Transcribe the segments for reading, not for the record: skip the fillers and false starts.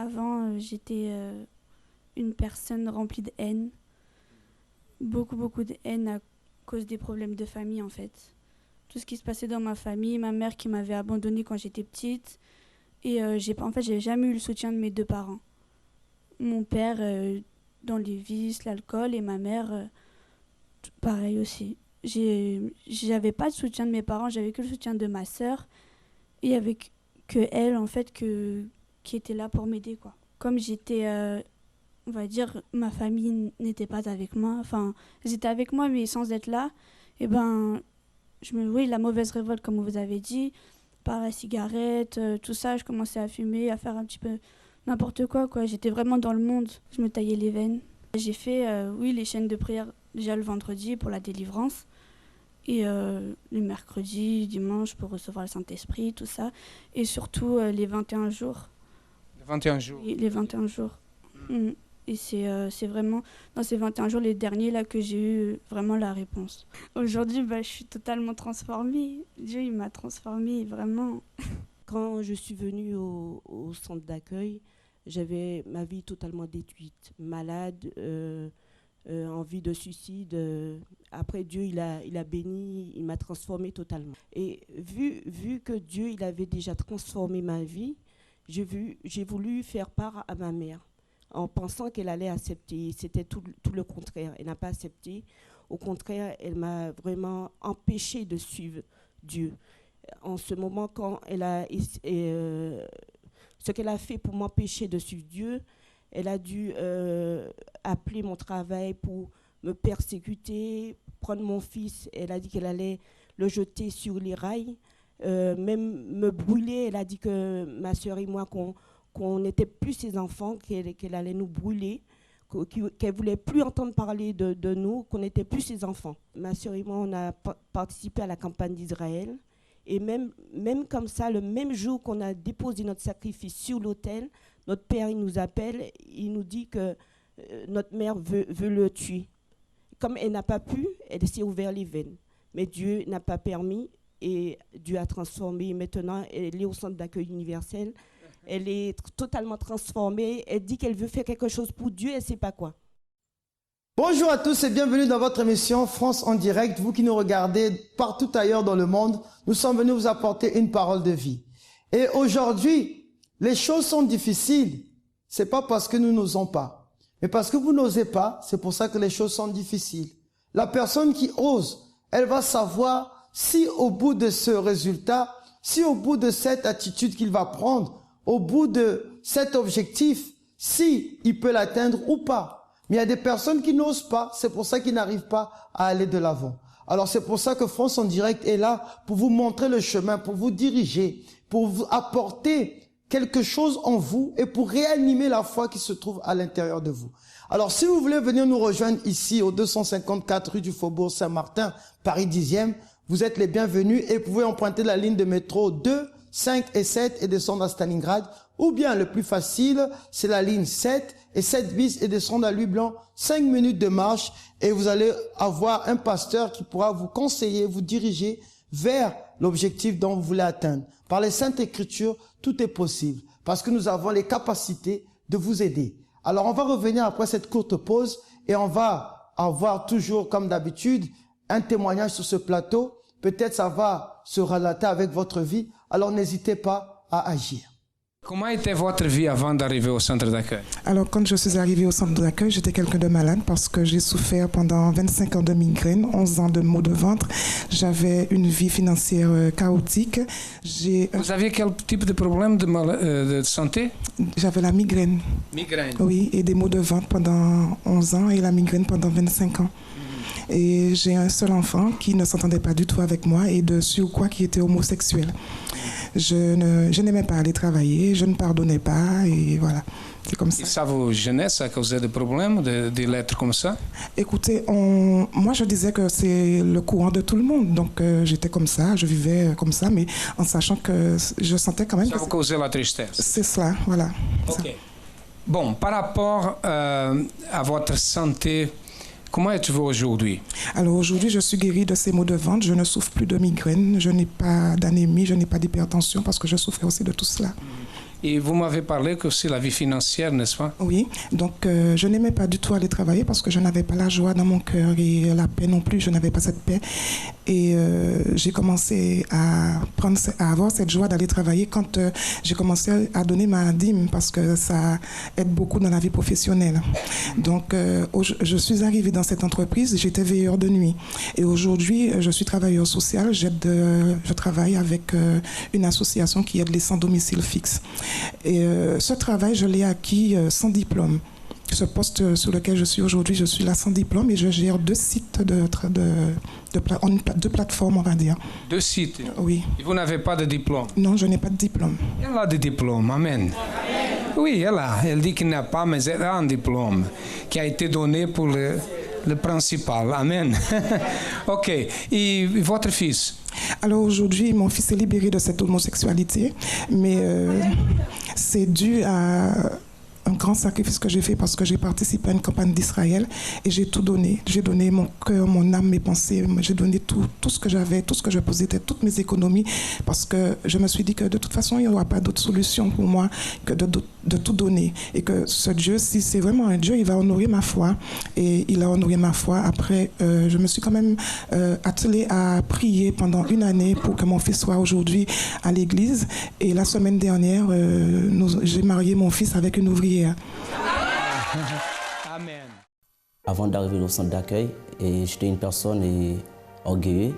Avant, j'étais une personne remplie de haine. Beaucoup de haine à cause des problèmes de famille, en fait. Tout ce qui se passait dans ma famille, ma mère qui m'avait abandonnée quand j'étais petite. Et j'ai jamais eu le soutien de mes deux parents. Mon père dans les vices, l'alcool, et ma mère, pareil aussi. J'avais pas de soutien de mes parents, j'avais que le soutien de ma sœur. Et avec que elle, en fait, qui était là pour m'aider, quoi. Comme j'étais, on va dire, ma famille n'était pas avec moi. Enfin, ils étaient avec moi, mais sans être là. Et ben, oui, la mauvaise révolte, comme vous avez dit, par la cigarette, tout ça, je commençais à fumer, à faire un petit peu n'importe quoi, quoi. J'étais vraiment dans le monde. Je me taillais les veines. J'ai fait, oui, les chaînes de prière déjà le vendredi pour la délivrance. Et le mercredi, dimanche pour recevoir le Saint-Esprit, tout ça. Et surtout les 21 jours. Les 21 jours. Les 21 jours. Et c'est vraiment dans ces 21 jours, les derniers, là, que j'ai eu vraiment la réponse. Aujourd'hui, je suis totalement transformée. Dieu, il m'a transformée, vraiment. Quand je suis venue au centre d'accueil, j'avais ma vie totalement détruite, malade, envie de suicide. Après, Dieu, il a béni, il m'a transformée totalement. Et vu que Dieu, il avait déjà transformé ma vie, j'ai voulu faire part à ma mère, en pensant qu'elle allait accepter. C'était tout le contraire. Elle n'a pas accepté. Au contraire, elle m'a vraiment empêchée de suivre Dieu. En ce moment, quand elle a... ce qu'elle a fait pour m'empêcher de suivre Dieu, elle a dû appeler mon travail pour me persécuter, prendre mon fils. Elle a dit qu'elle allait le jeter sur les rails, même me brûler. Elle a dit que ma soeur et moi, qu'on n'était plus ses enfants, qu'elle allait nous brûler, qu'elle ne voulait plus entendre parler de nous, qu'on n'était plus ses enfants. Ma soeur et moi, on a participé à la campagne d'Israël. Et même comme ça, le même jour qu'on a déposé notre sacrifice sur l'autel, notre père, il nous appelle, il nous dit que notre mère veut le tuer. Comme elle n'a pas pu, elle s'est ouvert les veines. Mais Dieu n'a pas permis et Dieu a transformé. Maintenant, elle est au centre d'accueil universel. Elle est totalement transformée. Elle dit qu'elle veut faire quelque chose pour Dieu, elle ne sait pas quoi. Bonjour à tous et bienvenue dans votre émission France en direct. Vous qui nous regardez partout ailleurs dans le monde, nous sommes venus vous apporter une parole de vie. Et aujourd'hui, les choses sont difficiles. C'est pas parce que nous n'osons pas, mais parce que vous n'osez pas, c'est pour ça que les choses sont difficiles. La personne qui ose, elle va savoir si au bout de ce résultat, si au bout de cette attitude qu'il va prendre, au bout de cet objectif, si il peut l'atteindre ou pas. Mais il y a des personnes qui n'osent pas, c'est pour ça qu'ils n'arrivent pas à aller de l'avant. Alors c'est pour ça que France en direct est là pour vous montrer le chemin, pour vous diriger, pour vous apporter quelque chose en vous et pour réanimer la foi qui se trouve à l'intérieur de vous. Alors si vous voulez venir nous rejoindre ici au 254 rue du Faubourg Saint-Martin, Paris 10e, vous êtes les bienvenus et vous pouvez emprunter la ligne de métro 2, 5 et 7 et descendre à Stalingrad. Ou bien le plus facile, c'est la ligne 7 et 7 bis et descendre à Louis-Blanc, 5 minutes de marche et vous allez avoir un pasteur qui pourra vous conseiller, vous diriger vers l'objectif dont vous voulez atteindre. Par les Saintes Écritures, tout est possible parce que nous avons les capacités de vous aider. Alors on va revenir après cette courte pause et on va avoir toujours comme d'habitude un témoignage sur ce plateau. Peut-être ça va se relater avec votre vie, alors n'hésitez pas à agir. Comment était votre vie avant d'arriver au centre d'accueil? Alors, quand je suis arrivée au centre d'accueil, j'étais quelqu'un de malade parce que j'ai souffert pendant 25 ans de migraine, 11 ans de maux de ventre. J'avais une vie financière chaotique. Vous aviez quel type de problème de santé? J'avais la migraine. Migraine? Oui, et des maux de ventre pendant 11 ans et la migraine pendant 25 ans. Et j'ai un seul enfant qui ne s'entendait pas du tout avec moi et de surcroît qui était homosexuel. Je n'aimais pas aller travailler, je ne pardonnais pas et voilà, c'est comme ça. Et ça vous gênait, ça causait des problèmes de l'être comme ça? Écoutez, moi je disais que c'est le courant de tout le monde, donc j'étais comme ça, je vivais comme ça, mais en sachant que je sentais quand même ça vous causait la tristesse? C'est cela, voilà. Ok. Ça. Bon, par rapport à votre santé, comment êtes-vous aujourd'hui? Alors aujourd'hui, je suis guérie de ces maux de ventre. Je ne souffre plus de migraine. Je n'ai pas d'anémie, je n'ai pas d'hypertension parce que je souffrais aussi de tout cela. Et vous m'avez parlé que c'est la vie financière, n'est-ce pas? Oui, donc je n'aimais pas du tout aller travailler parce que je n'avais pas la joie dans mon cœur et la paix non plus, je n'avais pas cette paix. Et j'ai commencé à avoir cette joie d'aller travailler quand j'ai commencé à donner ma dîme parce que ça aide beaucoup dans la vie professionnelle. Donc je suis arrivée dans cette entreprise, j'étais veilleur de nuit. Et aujourd'hui, je suis travailleur social, je travaille avec une association qui aide les sans domicile fixe. Et ce travail, je l'ai acquis sans diplôme. Ce poste sur lequel je suis aujourd'hui, je suis là sans diplôme et je gère 2 sites de plateformes, on va dire. 2 sites? Oui. Et vous n'avez pas de diplôme? Non, je n'ai pas de diplôme. Elle a des diplômes, amen. Oui, elle dit qu'il n'a pas, mais elle a un diplôme qui a été donné pour le principal. Amen. OK. Et votre fils? Alors aujourd'hui, mon fils est libéré de cette homosexualité, mais c'est dû à un grand sacrifice que j'ai fait parce que j'ai participé à une campagne d'Israël et j'ai tout donné. J'ai donné mon cœur, mon âme, mes pensées, j'ai donné tout ce que j'avais, tout ce que je possédais, toutes mes économies parce que je me suis dit que de toute façon, il n'y aura pas d'autre solution pour moi que de tout donner. Et que ce Dieu, si c'est vraiment un Dieu, il va honorer ma foi. Et il a honoré ma foi. Après, je me suis quand même attelée à prier pendant 1 année pour que mon fils soit aujourd'hui à l'église. Et la semaine dernière, j'ai marié mon fils avec une ouvrière. Amen. Avant d'arriver au centre d'accueil, j'étais une personne orgueilleuse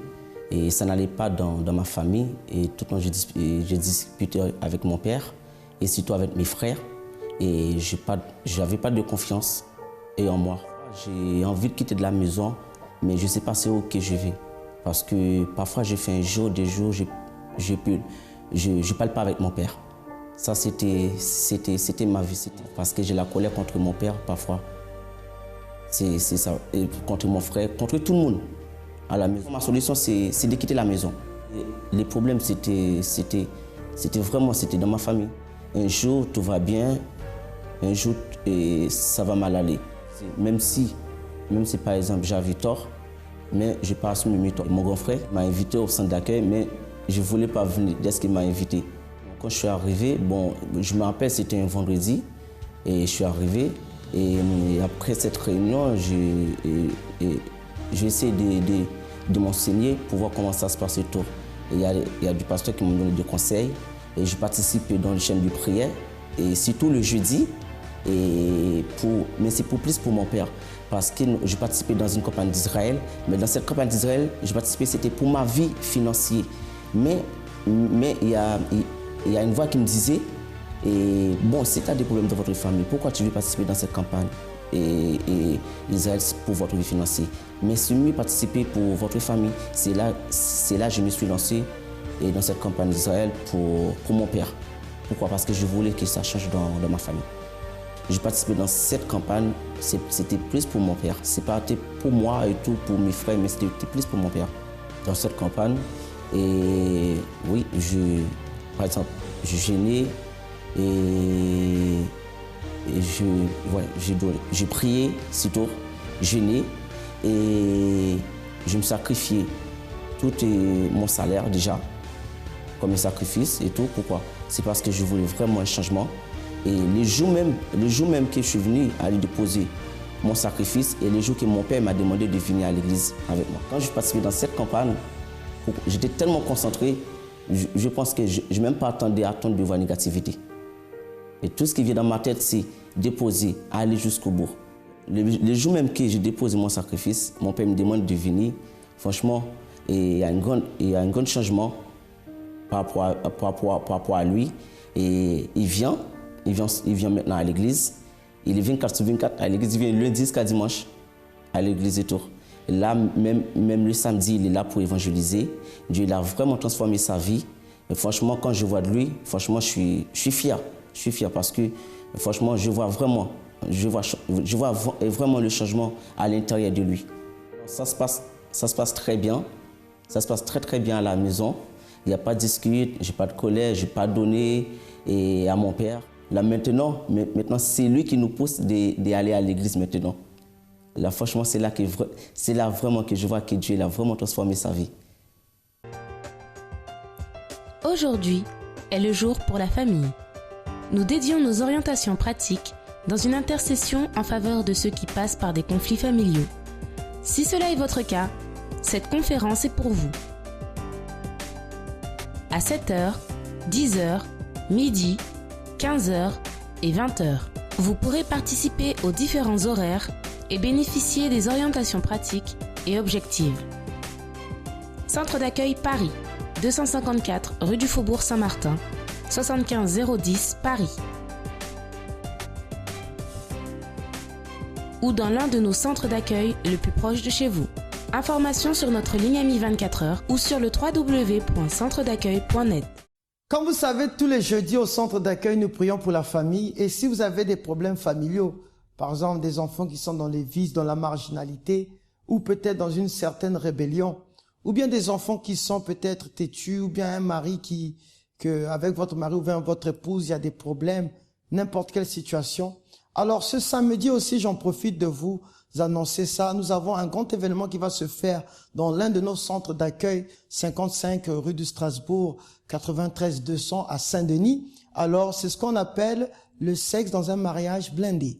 et ça n'allait pas dans ma famille. Et tout le temps, j'ai discuté avec mon père et surtout avec mes frères. Et je n'avais pas de confiance en moi. J'ai envie de quitter de la maison, mais je ne sais pas c'est où que je vais. Parce que parfois, j'ai fait un jour, des jours, je ne parle pas avec mon père. Ça, c'était ma vie. Parce que j'ai la colère contre mon père, parfois. C'est ça. Et contre mon frère, contre tout le monde à la maison. Ma solution, c'est de quitter la maison. Et les problèmes, c'était vraiment dans ma famille. Un jour, tout va bien. Un jour, ça va mal aller. Même si par exemple, j'avais tort, mais je n'ai pas assumé mes torts. Mon grand frère m'a invité au centre d'accueil, mais je ne voulais pas venir dès qu'il m'a invité. Quand je suis arrivé, bon, je me rappelle, c'était un vendredi, et je suis arrivé. Et après cette réunion, j'ai essayé de m'enseigner pour voir comment ça se passe tout. Il y a du pasteur qui m'a donné des conseils, et je participe dans les chaînes de prière, et surtout le jeudi, mais c'est plus pour mon père, parce que je participais dans une campagne d'Israël, mais dans cette campagne d'Israël, je participais, c'était pour ma vie financière. Mais il y a une voix qui me disait, bon, si tu as des problèmes dans votre famille, pourquoi tu veux participer dans cette campagne et Israël pour votre vie financière? Mais c'est mieux participer pour votre famille. C'est là que je me suis lancé dans cette campagne d'Israël pour mon père. Pourquoi? Parce que je voulais que ça change dans ma famille. J'ai participé dans cette campagne, c'était plus pour mon père. C'est pas pour moi et tout, pour mes frères, mais c'était plus pour mon père. Dans cette campagne, et oui, par exemple, je jeûnais et j'ai prié, surtout, jeûné et je me sacrifiais tout mon salaire déjà, comme un sacrifice et tout. Pourquoi? C'est parce que je voulais vraiment un changement. Et le jour même que je suis venu aller déposer mon sacrifice et le jour que mon père m'a demandé de venir à l'église avec moi. Quand je participais dans cette campagne, j'étais tellement concentré, je pense que je n'ai même pas attendu de voir négativité. Et tout ce qui vient dans ma tête, c'est déposer, aller jusqu'au bout. Le jour même que j'ai déposé mon sacrifice, mon père me demande de venir. Franchement, il y a un grand changement par rapport à lui. Et il vient maintenant à l'église. Il est 24 sur 24 à l'église. Il vient lundi jusqu'à dimanche à l'église et tout. Et là, même le samedi, il est là pour évangéliser. Dieu il a vraiment transformé sa vie. Et franchement, quand je vois de lui, franchement, je suis fier. Je suis fier parce que, franchement, je vois vraiment le changement à l'intérieur de lui. Ça se passe très bien. Ça se passe très, très bien à la maison. Il n'y a pas de dispute, je n'ai pas de colère, je n'ai pas donné à mon père. Là, maintenant c'est lui qui nous pousse d'aller à l'église maintenant. Là, franchement, c'est là vraiment que je vois que Dieu a vraiment transformé sa vie. Aujourd'hui est le jour pour la famille. nous dédions nos orientations pratiques dans une intercession en faveur de ceux qui passent par des conflits familiaux. Si cela est votre cas, cette conférence est pour vous. À 7h, 10h, midi, 15h et 20h. Vous pourrez participer aux différents horaires et bénéficier des orientations pratiques et objectives. Centre d'accueil Paris, 254 rue du Faubourg Saint-Martin, 75 010 Paris. Ou dans l'un de nos centres d'accueil le plus proche de chez vous. Informations sur notre ligne Ami 24h ou sur le www.centredaccueil.net. Comme vous savez, tous les jeudis au centre d'accueil, nous prions pour la famille. Et si vous avez des problèmes familiaux, par exemple des enfants qui sont dans les vices, dans la marginalité, ou peut-être dans une certaine rébellion, ou bien des enfants qui sont peut-être têtus, ou bien un mari avec votre mari ou bien votre épouse, il y a des problèmes, n'importe quelle situation. Alors ce samedi aussi, j'en profite de vous annoncer ça. Nous avons un grand événement qui va se faire dans l'un de nos centres d'accueil, 55 rue du Strasbourg, 93 200 à Saint-Denis. Alors c'est ce qu'on appelle le sexe dans un mariage blindé.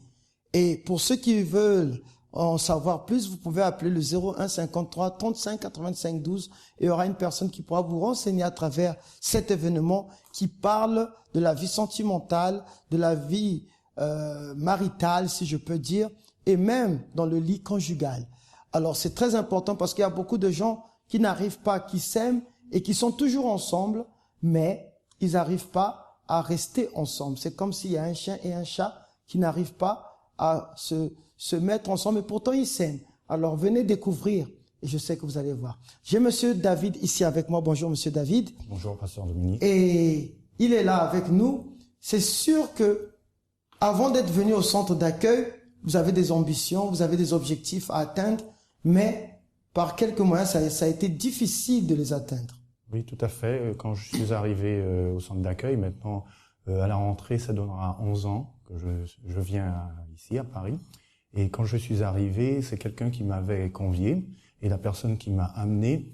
Et pour ceux qui veulent en savoir plus, vous pouvez appeler le 01 53 35 85 12 et il y aura une personne qui pourra vous renseigner à travers cet événement qui parle de la vie sentimentale, de la vie maritale, si je peux dire, et même dans le lit conjugal. Alors c'est très important parce qu'il y a beaucoup de gens qui n'arrivent pas, qui s'aiment et qui sont toujours ensemble, mais ils n'arrivent pas à rester ensemble. C'est comme s'il y a un chien et un chat qui n'arrivent pas à se mettre ensemble et pourtant ils s'aiment. Alors venez découvrir et je sais que vous allez voir. J'ai monsieur David ici avec moi. Bonjour monsieur David. Bonjour pasteur Dominique. Et il est là avec nous. C'est sûr que avant d'être venu au centre d'accueil, vous avez des ambitions, vous avez des objectifs à atteindre, mais par quelques moyens, ça a été difficile de les atteindre. Oui, tout à fait. Quand je suis arrivé au centre d'accueil, maintenant, à la rentrée, ça donnera 11 ans que je viens ici à Paris. Et quand je suis arrivé, c'est quelqu'un qui m'avait convié et la personne qui m'a amené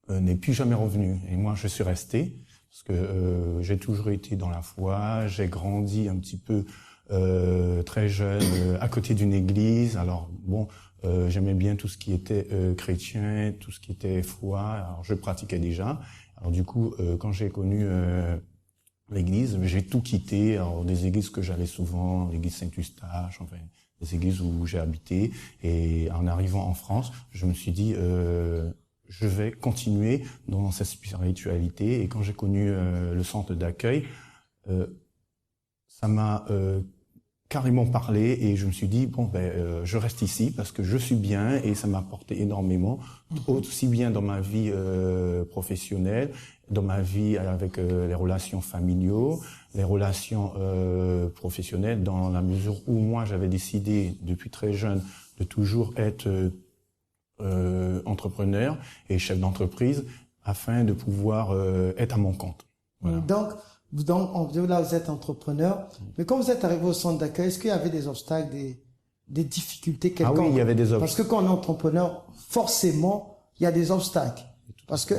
n'est plus jamais revenue. Et moi, je suis resté parce que j'ai toujours été dans la foi, j'ai grandi un petit peu très jeune à côté d'une église. Alors bon, j'aimais bien tout ce qui était chrétien, tout ce qui était foi. Alors je pratiquais déjà. Alors du coup, quand j'ai connu l'église, j'ai tout quitté. Alors des églises que j'allais souvent, l'église Saint-Eustache, enfin des églises où j'ai habité. Et en arrivant en France, je me suis dit je vais continuer dans cette spiritualité. Et quand j'ai connu le centre d'accueil, ça m'a carrément parlé et je me suis dit bon je reste ici parce que je suis bien et ça m'a apporté énormément, aussi bien dans ma vie professionnelle, dans ma vie avec les relations familiaux, les relations professionnelles, dans la mesure où moi j'avais décidé depuis très jeune de toujours être entrepreneur et chef d'entreprise afin de pouvoir être à mon compte. Voilà. Donc, là, vous êtes entrepreneur, mais quand vous êtes arrivé au centre d'accueil, est-ce qu'il y avait des obstacles, des difficultés quelconques? Ah oui, il y avait des obstacles. Parce que quand on est entrepreneur, forcément, il y a des obstacles. Parce que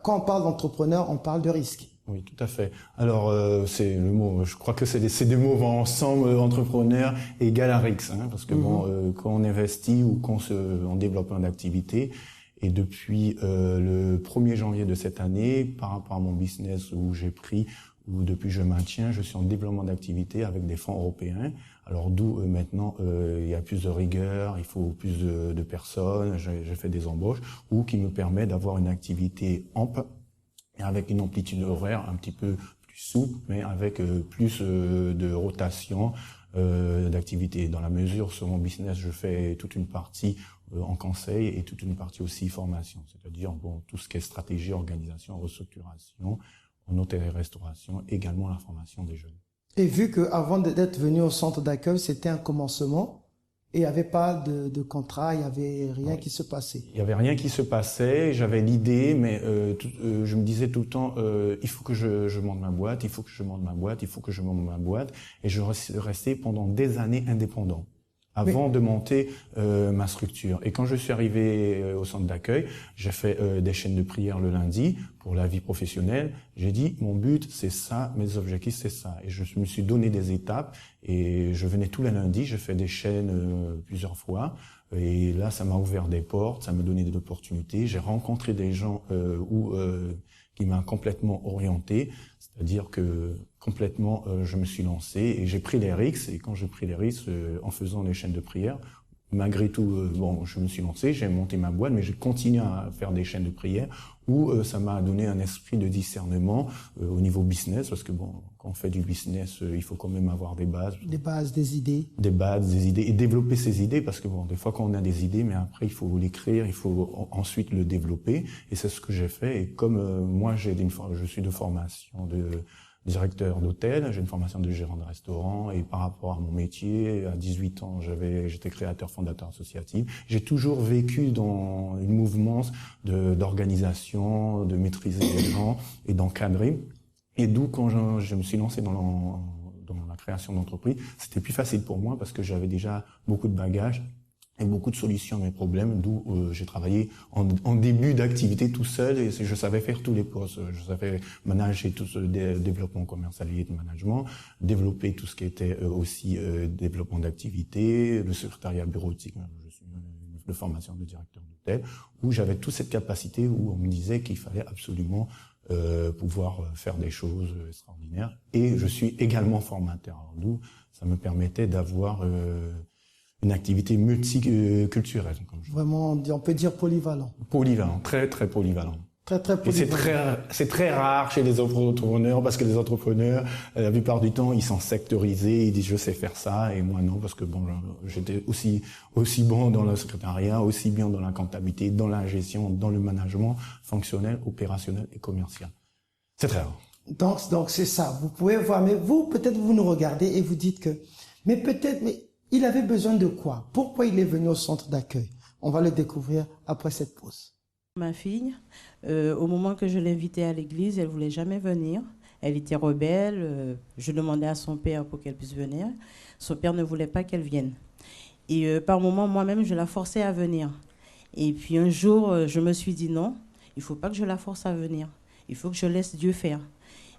quand on parle d'entrepreneur, on parle de risque. Oui, tout à fait. Alors, c'est le mot, je crois que c'est des mots vont ensemble, entrepreneur égale à risque, hein, parce que bon, quand on investit ou quand on développe une activité, et depuis le 1er janvier de cette année, par rapport à mon business où j'ai pris, ou depuis je maintiens, je suis en développement d'activité avec des fonds européens. Alors d'où maintenant il y a plus de rigueur, il faut plus de personnes, j'ai fait des embauches, ou qui me permet d'avoir une activité ample, et avec une amplitude horaire un petit peu plus souple, mais avec plus de rotation d'activité. Dans la mesure, sur mon business, je fais toute une partie en conseil et toute une partie aussi formation, c'est-à-dire bon, tout ce qui est stratégie, organisation, restructuration, en hôtellerie-restauration, également la formation des jeunes. Et vu qu'avant d'être venu au centre d'accueil, c'était un commencement, et il n'y avait pas de contrat, il n'y avait rien qui se passait. Il n'y avait rien qui se passait, j'avais l'idée, mais je me disais tout le temps, il faut que je monte ma boîte, il faut que je monte ma boîte, il faut que je monte ma boîte, et je restais pendant des années indépendant, avant de monter ma structure. Et quand je suis arrivé au centre d'accueil, j'ai fait des chaînes de prière le lundi pour la vie professionnelle. J'ai dit, mon but, c'est ça, mes objectifs, c'est ça. Et je me suis donné des étapes et je venais tous les lundis, je fais des chaînes plusieurs fois. Et là, ça m'a ouvert des portes, ça m'a donné des opportunités. J'ai rencontré des gens qui m'ont complètement orienté, c'est-à-dire que complètement, je me suis lancé et j'ai pris les risques. Et quand j'ai pris les risques en faisant les chaînes de prière, malgré tout, bon, je me suis lancé, j'ai monté ma boîte, mais j'ai continué à faire des chaînes de prière où ça m'a donné un esprit de discernement au niveau business, parce que bon, quand on fait du business, il faut quand même avoir des bases. Des bases, des idées. Des bases, des idées, et développer ces idées, parce que bon, des fois quand on a des idées, mais après il faut l'écrire, il faut ensuite le développer, et c'est ce que j'ai fait. Et comme moi je suis de formation de directeur d'hôtel, j'ai une formation de gérant de restaurant, et par rapport à mon métier, à 18 ans, j'étais créateur, fondateur associatif. J'ai toujours vécu dans une mouvance d'organisation, de maîtriser les gens et d'encadrer. Et d'où quand je me suis lancé dans la création d'entreprise, c'était plus facile pour moi parce que j'avais déjà beaucoup de bagages et beaucoup de solutions à mes problèmes, d'où j'ai travaillé en début d'activité tout seul et je savais faire tous les postes. Je savais manager tout ce développement commercial et de management, développer tout ce qui était aussi développement d'activité, le secrétariat bureautique. Je suis de formation de directeur d'hôtel, où j'avais toute cette capacité où on me disait qu'il fallait absolument pouvoir faire des choses extraordinaires. Et je suis également formateur, d'où ça me permettait d'avoir une activité multiculturelle. Vraiment, on peut dire polyvalent. Polyvalent, très très polyvalent. Très très polyvalent. Et c'est très rare chez les entrepreneurs, parce que les entrepreneurs, la plupart du temps, ils sont sectorisés, ils disent je sais faire ça, et moi non, parce que bon, j'étais aussi bon dans le secrétariat, aussi bien dans la comptabilité, dans la gestion, dans le management fonctionnel, opérationnel et commercial. C'est très rare. Donc c'est ça. Vous pouvez voir, mais vous, peut-être vous nous regardez et vous dites que, mais il avait besoin de quoi? Pourquoi il est venu au centre d'accueil? On va le découvrir après cette pause. Ma fille, au moment que je l'invitais à l'église, elle ne voulait jamais venir. Elle était rebelle. Je demandais à son père pour qu'elle puisse venir. Son père ne voulait pas qu'elle vienne. Et par moments, moi-même, je la forçais à venir. Et puis un jour, je me suis dit non, il ne faut pas que je la force à venir. Il faut que je laisse Dieu faire.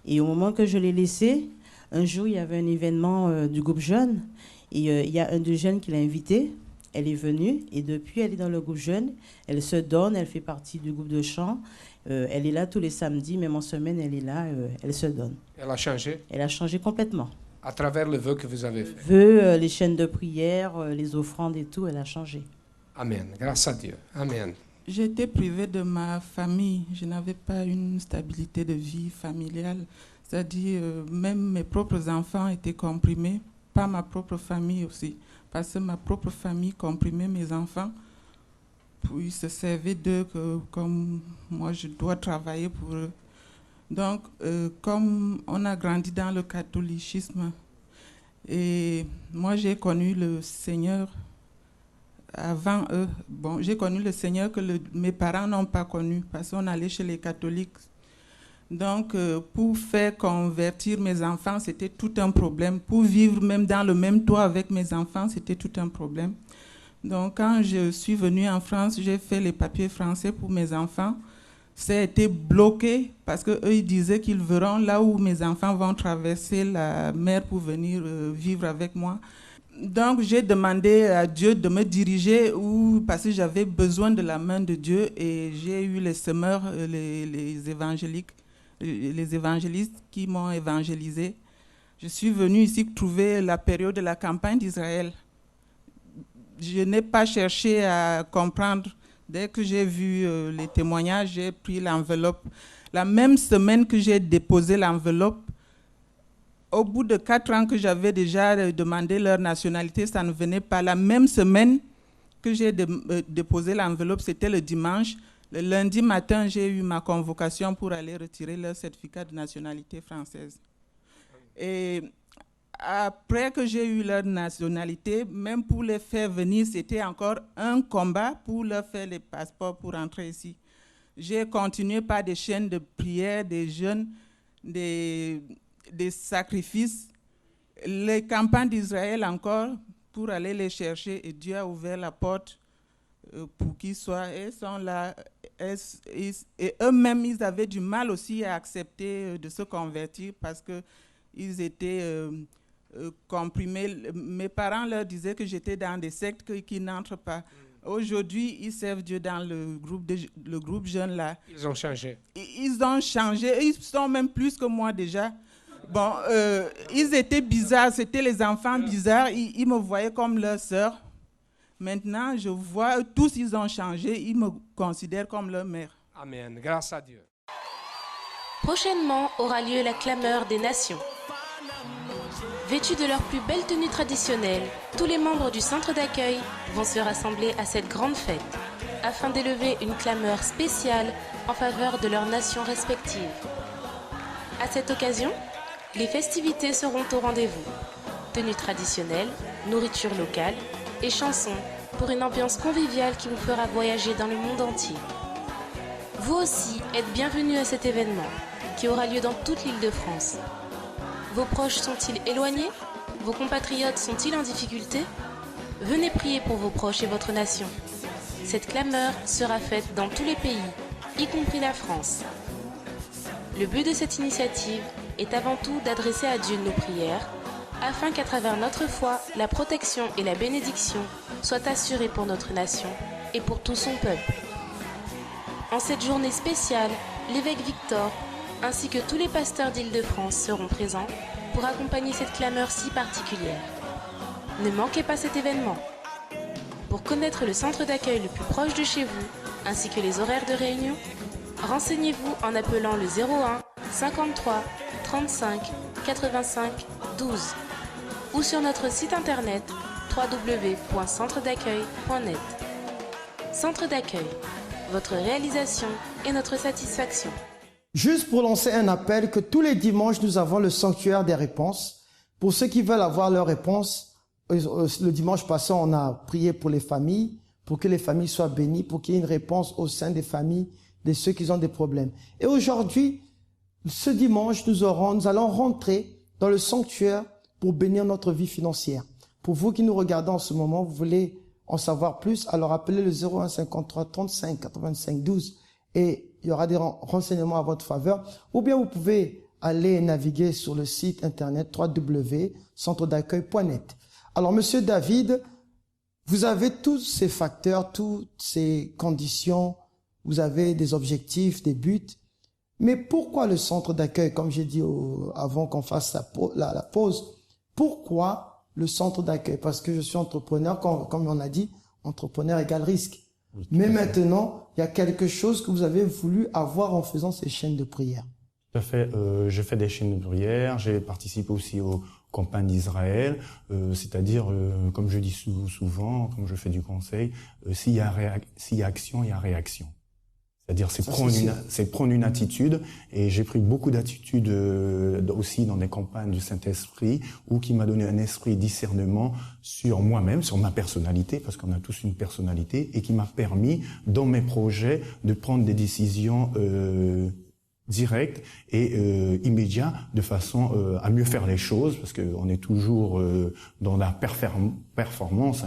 Et au moment que je l'ai laissée, un jour, il y avait un événement du groupe jeune. Et il y a un des jeunes qui l'a invitée. Elle est venue et depuis, elle est dans le groupe jeune. Elle se donne, elle fait partie du groupe de chant. Elle est là tous les samedis, même en semaine, elle est là, elle se donne. Elle a changé? Elle a changé complètement. À travers le vœu que vous avez fait? Vœu, les chaînes de prière, les offrandes et tout, elle a changé. Amen. Grâce à Dieu. Amen. J'étais privée de ma famille. Je n'avais pas une stabilité de vie familiale. C'est-à-dire, même mes propres enfants étaient comprimés. Pas ma propre famille aussi, parce que ma propre famille comprimait mes enfants, puis se servait d'eux comme moi je dois travailler pour eux. Donc, comme on a grandi dans le catholicisme, et moi j'ai connu le Seigneur avant eux. Bon, j'ai connu le Seigneur que mes parents n'ont pas connu, parce qu'on allait chez les catholiques. Donc, pour faire convertir mes enfants, c'était tout un problème. Pour vivre même dans le même toit avec mes enfants, c'était tout un problème. Donc, quand je suis venue en France, j'ai fait les papiers français pour mes enfants. Ça a été bloqué parce qu'eux, ils disaient qu'ils verront là où mes enfants vont traverser la mer pour venir vivre avec moi. Donc, j'ai demandé à Dieu de me diriger parce que j'avais besoin de la main de Dieu et j'ai eu les semeurs, les évangélistes qui m'ont évangélisé. Je suis venue ici trouver la période de la campagne d'Israël. Je n'ai pas cherché à comprendre. Dès que j'ai vu les témoignages, j'ai pris l'enveloppe. La même semaine que j'ai déposé l'enveloppe, au bout de 4 ans que j'avais déjà demandé leur nationalité, ça ne venait pas. La même semaine que j'ai déposé l'enveloppe, c'était le dimanche. Le lundi matin, j'ai eu ma convocation pour aller retirer leur certificat de nationalité française. Et après que j'ai eu leur nationalité, même pour les faire venir, c'était encore un combat pour leur faire les passeports pour entrer ici. J'ai continué par des chaînes de prière, des jeûnes, des sacrifices. Les campagnes d'Israël encore, pour aller les chercher et Dieu a ouvert la porte pour qu'ils soient. Elles sont là. Et eux-mêmes, ils avaient du mal aussi à accepter de se convertir parce qu'ils étaient comprimés. Mes parents leur disaient que j'étais dans des sectes qui n'entrent pas. Aujourd'hui, ils servent Dieu dans le groupe jeune là. Ils ont changé. Ils ont changé. Ils sont même plus que moi déjà. Bon, ils étaient bizarres. C'était les enfants bizarres. Ils me voyaient comme leur sœur. Maintenant, je vois, tous ils ont changé. Ils me considèrent comme leur mère. Amen. Grâce à Dieu. Prochainement aura lieu la clameur des nations. Vêtus de leurs plus belles tenues traditionnelles, tous les membres du centre d'accueil vont se rassembler à cette grande fête afin d'élever une clameur spéciale en faveur de leurs nations respectives. À cette occasion, les festivités seront au rendez-vous. Tenues traditionnelles, nourriture locale et chansons pour une ambiance conviviale qui vous fera voyager dans le monde entier. Vous aussi êtes bienvenus à cet événement qui aura lieu dans toute l'Île-de-France. Vos proches sont-ils éloignés? Vos compatriotes sont-ils en difficulté? Venez prier pour vos proches et votre nation. Cette clameur sera faite dans tous les pays, y compris la France. Le but de cette initiative est avant tout d'adresser à Dieu nos prières, afin qu'à travers notre foi, la protection et la bénédiction soient assurées pour notre nation et pour tout son peuple. En cette journée spéciale, l'évêque Victor ainsi que tous les pasteurs d'Île-de-France seront présents pour accompagner cette clameur si particulière. Ne manquez pas cet événement. Pour connaître le centre d'accueil le plus proche de chez vous, ainsi que les horaires de réunion, renseignez-vous en appelant le 01 53 35 85 12 ou sur notre site internet www.centredaccueil.net. Centre d'accueil, votre réalisation et notre satisfaction. Juste pour lancer un appel que tous les dimanches, nous avons le sanctuaire des réponses. Pour ceux qui veulent avoir leurs réponses, le dimanche passé, on a prié pour les familles, pour que les familles soient bénies, pour qu'il y ait une réponse au sein des familles de ceux qui ont des problèmes. Et aujourd'hui, ce dimanche, nous allons rentrer dans le sanctuaire pour bénir notre vie financière. Pour vous qui nous regardez en ce moment, vous voulez en savoir plus, alors appelez le 01 53 35 85 12 et il y aura des renseignements à votre faveur. Ou bien vous pouvez aller naviguer sur le site internet www.centredaccueil.net. Alors, Monsieur David, vous avez tous ces facteurs, toutes ces conditions, vous avez des objectifs, des buts. Mais pourquoi le centre d'accueil, comme j'ai dit avant qu'on fasse la pause, pourquoi le centre d'accueil? Parce que je suis entrepreneur, comme on a dit, entrepreneur égale risque. Oui, mais maintenant, il y a quelque chose que vous avez voulu avoir en faisant ces chaînes de prière. Tout à fait. J'ai fait des chaînes de prière. J'ai participé aussi aux campagnes d'Israël. C'est-à-dire, comme je dis souvent, comme je fais du conseil, s'il y a action, il y a réaction. C'est-à-dire, c'est prendre une attitude. Et j'ai pris beaucoup d'attitudes aussi dans des campagnes du Saint-Esprit, où qui m'a donné un esprit discernement sur moi-même, sur ma personnalité, parce qu'on a tous une personnalité, et qui m'a permis, dans mes projets, de prendre des décisions directes et immédiates, de façon à mieux faire les choses, parce qu'on est toujours dans la performance,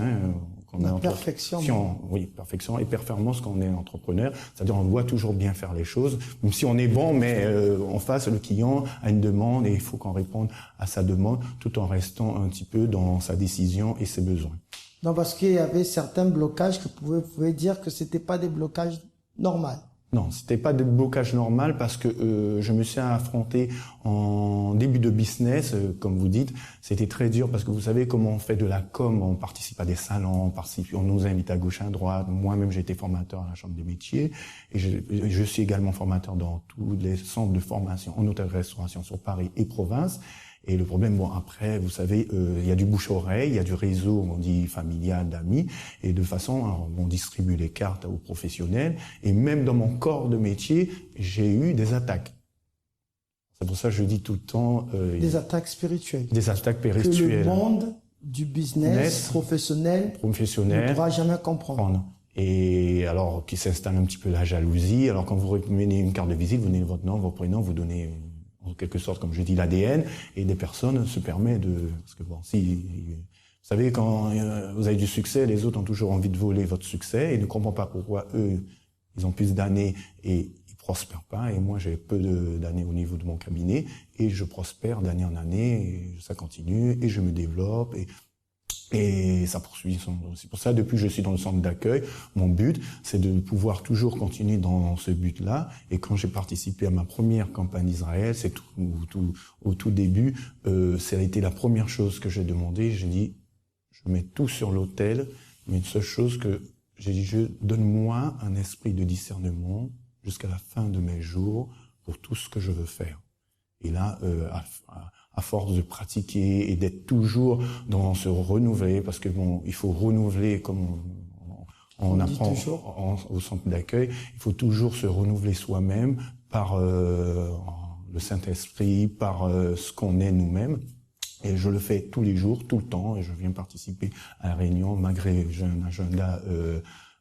on a perfection. Oui, perfection et performance quand on est entrepreneur. C'est-à-dire, on doit toujours bien faire les choses, même si on est bon, mais en face, le client a une demande et il faut qu'on réponde à sa demande tout en restant un petit peu dans sa décision et ses besoins. Non, parce qu'il y avait certains blocages que vous pouvez dire que c'était pas des blocages normaux. Non, c'était pas des blocages normaux parce que je me suis affronté en début de business, comme vous dites. C'était très dur parce que vous savez comment on fait de la com, on participe à des salons, on nous invite à gauche, à droite. Moi-même, j'ai été formateur à la Chambre des métiers et je suis également formateur dans tous les centres de formation en hôtellerie-restauration sur Paris et province. Et le problème, bon, après, vous savez, il y a du bouche-oreille, il y a du réseau, on dit familial, d'amis, et de façon, on distribue les cartes aux professionnels. Et même dans mon corps de métier, j'ai eu des attaques. C'est pour ça que je dis tout le temps... des attaques spirituelles. Des attaques spirituelles. Que le monde du business professionnel ne pourra jamais comprendre. Et alors, qui s'installe un petit peu la jalousie. Alors, quand vous remenez une carte de visite, vous donnez votre nom, votre prénom, vous donnez... en quelque sorte, comme je dis, l'ADN, et des personnes se permettent de... Parce que bon, si Vous savez, quand vous avez du succès, les autres ont toujours envie de voler votre succès et ne comprennent pas pourquoi eux, ils ont plus d'années et ils prospèrent pas. Et moi, j'ai peu d'années au niveau de mon cabinet et je prospère d'année en année. Et ça continue et je me développe et ça poursuit. C'est pour ça, depuis que je suis dans le centre d'accueil, mon but, c'est de pouvoir toujours continuer dans ce but-là. Et quand j'ai participé à ma première campagne d'Israël, c'est au tout début, ça a été la première chose que j'ai demandé. J'ai dit, je mets tout sur l'autel, mais une seule chose que j'ai dit, donne-moi un esprit de discernement jusqu'à la fin de mes jours pour tout ce que je veux faire. Et là, à force de pratiquer et d'être toujours dans se renouveler, parce que bon, il faut renouveler comme on apprend au centre d'accueil, il faut toujours se renouveler soi-même par le Saint-Esprit, par ce qu'on est nous-mêmes. Et je le fais tous les jours, tout le temps, et je viens participer à la réunion, malgré j'ai un agenda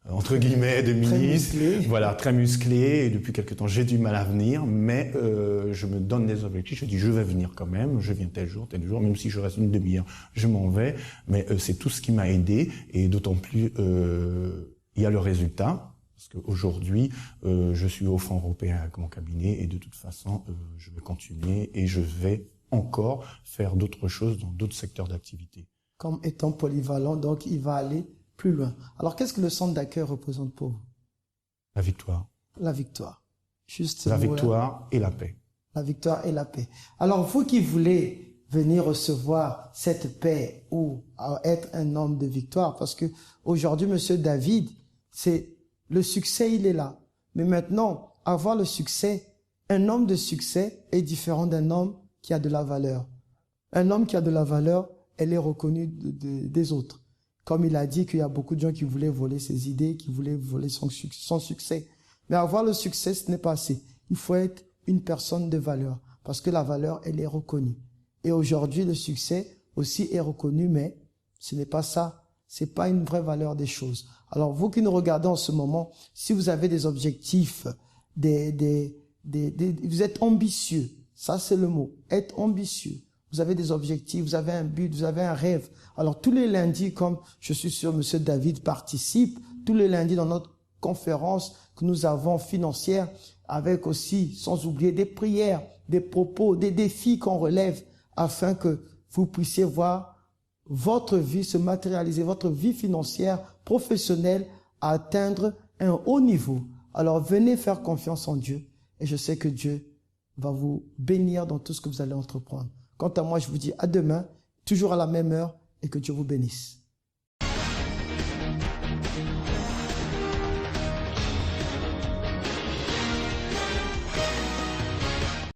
entre guillemets de ministre, voilà, très musclé, et depuis quelque temps j'ai du mal à venir, mais je me donne des objectifs, je dis je vais venir quand même, je viens tel jour, même si je reste une demi-heure, je m'en vais, mais c'est tout ce qui m'a aidé, et d'autant plus il y a le résultat, parce qu'aujourd'hui je suis au Fonds européen avec mon cabinet, et de toute façon je vais continuer, et je vais encore faire d'autres choses dans d'autres secteurs d'activité. Comme étant polyvalent, donc il va aller plus loin. Alors, qu'est-ce que le centre d'accueil représente pour vous? La victoire. La victoire. Juste la victoire et la paix. La victoire et la paix. Alors, vous qui voulez venir recevoir cette paix ou être un homme de victoire, parce que aujourd'hui, Monsieur David, c'est le succès, il est là. Mais maintenant, avoir le succès, un homme de succès est différent d'un homme qui a de la valeur. Un homme qui a de la valeur, elle est reconnue des autres. Comme il a dit qu'il y a beaucoup de gens qui voulaient voler ses idées, qui voulaient voler son succès. Mais avoir le succès, ce n'est pas assez. Il faut être une personne de valeur, parce que la valeur, elle est reconnue. Et aujourd'hui, le succès aussi est reconnu, mais ce n'est pas ça. C'est pas une vraie valeur des choses. Alors, vous qui nous regardez en ce moment, si vous avez des objectifs, vous êtes ambitieux. Ça, c'est le mot. Être ambitieux. Vous avez des objectifs, vous avez un but, vous avez un rêve. Alors, tous les lundis, comme je suis sûr, Monsieur David participe, tous les lundis dans notre conférence que nous avons financière, avec aussi, sans oublier, des prières, des propos, des défis qu'on relève, afin que vous puissiez voir votre vie se matérialiser, votre vie financière, professionnelle, à atteindre un haut niveau. Alors, venez faire confiance en Dieu, et je sais que Dieu va vous bénir dans tout ce que vous allez entreprendre. Quant à moi, je vous dis à demain, toujours à la même heure, et que Dieu vous bénisse.